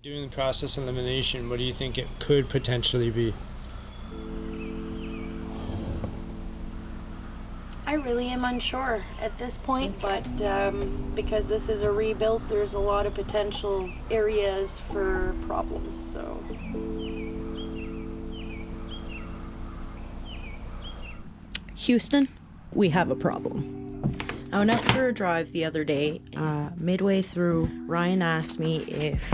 Doing the process elimination, what do you think it could potentially be? I really am unsure at this point, but because this is a rebuild, there's a lot of potential areas for problems, so. Houston, we have a problem. I went out for a drive the other day. Midway through, Ryan asked me if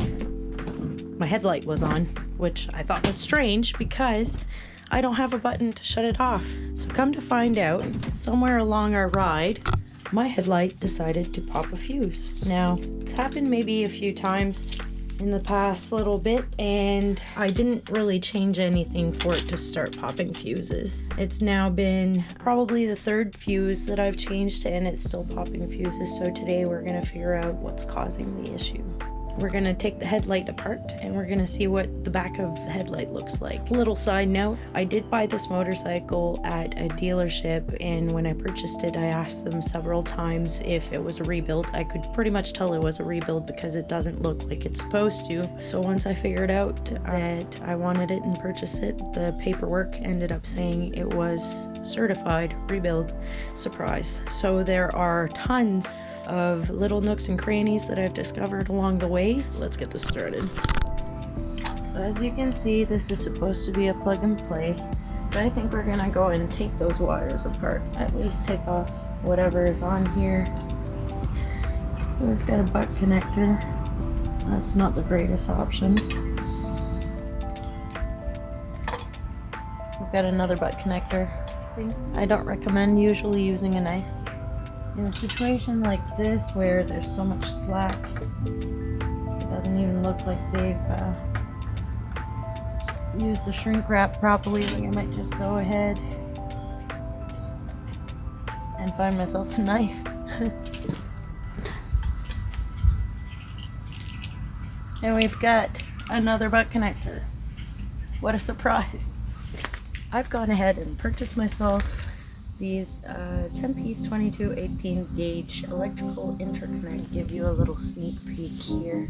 my headlight was on, which I thought was strange because I don't have a button to shut it off. So come to find out, somewhere along our ride, my headlight decided to pop a fuse. Now, it's happened maybe a few times in the past little bit, and I didn't really change anything for it to start popping fuses. It's now been probably the third fuse that I've changed, and it's still popping fuses. So today we're gonna figure out what's causing the issue. We're gonna take the headlight apart and we're gonna see what the back of the headlight looks like. Little side note, I did buy this motorcycle at a dealership, and when I purchased it, I asked them several times if it was a rebuild. I could pretty much tell it was a rebuild because it doesn't look like it's supposed to. So once I figured out that I wanted it and purchased it, the paperwork ended up saying it was certified rebuild. Surprise. So there are tons of little nooks and crannies that I've discovered along the way. Let's get this started. So as you can see, this is supposed to be a plug and play, but I think we're gonna go and take those wires apart. At least take off whatever is on here. So we've got a butt connector. That's not the greatest option. We've got another butt connector. I don't recommend usually using a knife. In a situation like this where there's so much slack, it doesn't even look like they've used the shrink wrap properly. Like, I might just go ahead and find myself a knife. And we've got another butt connector. What a surprise. I've gone ahead and purchased myself these 10-piece 22/18 gauge electrical interconnect. Give you a little sneak peek here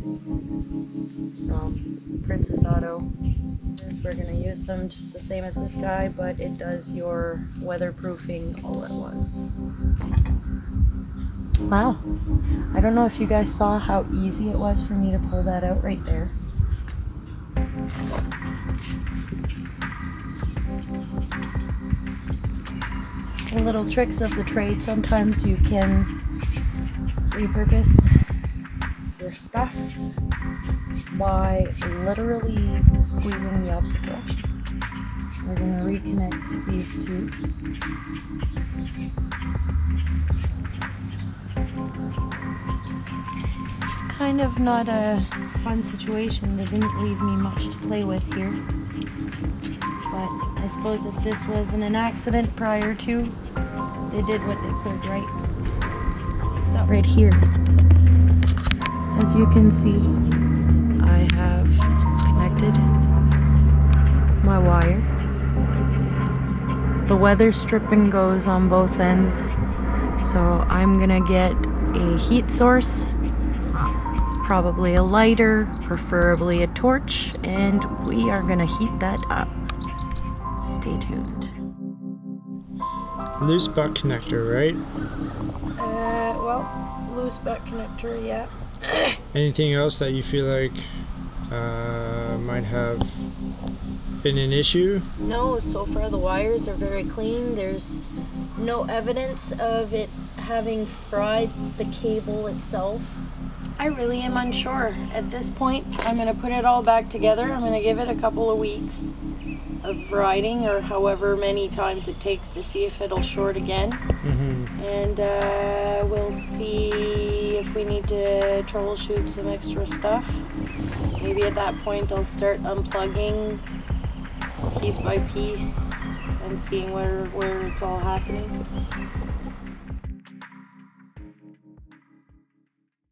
from Princess Auto. We're gonna use them just the same as this guy, but it does your weatherproofing all at once. Wow, I don't know if you guys saw how easy it was for me to pull that out right there. The little tricks of the trade. Sometimes you can repurpose your stuff by literally squeezing the opposite direction. We're going to reconnect these two. It's kind of not a fun situation. They didn't leave me much to play with here. But I suppose if this wasn't an accident prior to, they did what they could, right? So right here, as you can see, I have connected my wire. The weather stripping goes on both ends, so I'm gonna get a heat source, probably a lighter, preferably a torch, and we are gonna heat that up. Stay tuned. Loose butt connector, right? Well, loose butt connector, yeah. Anything else that you feel like might have been an issue? No, so far the wires are very clean. There's no evidence of it having fried the cable itself. I really am unsure. At this point, I'm going to put it all back together. I'm going to give it a couple of weeks of riding, or however many times it takes to see if it'll short again. And we'll see if we need to troubleshoot some extra stuff. Maybe at that point I'll start unplugging piece by piece and seeing where it's all happening.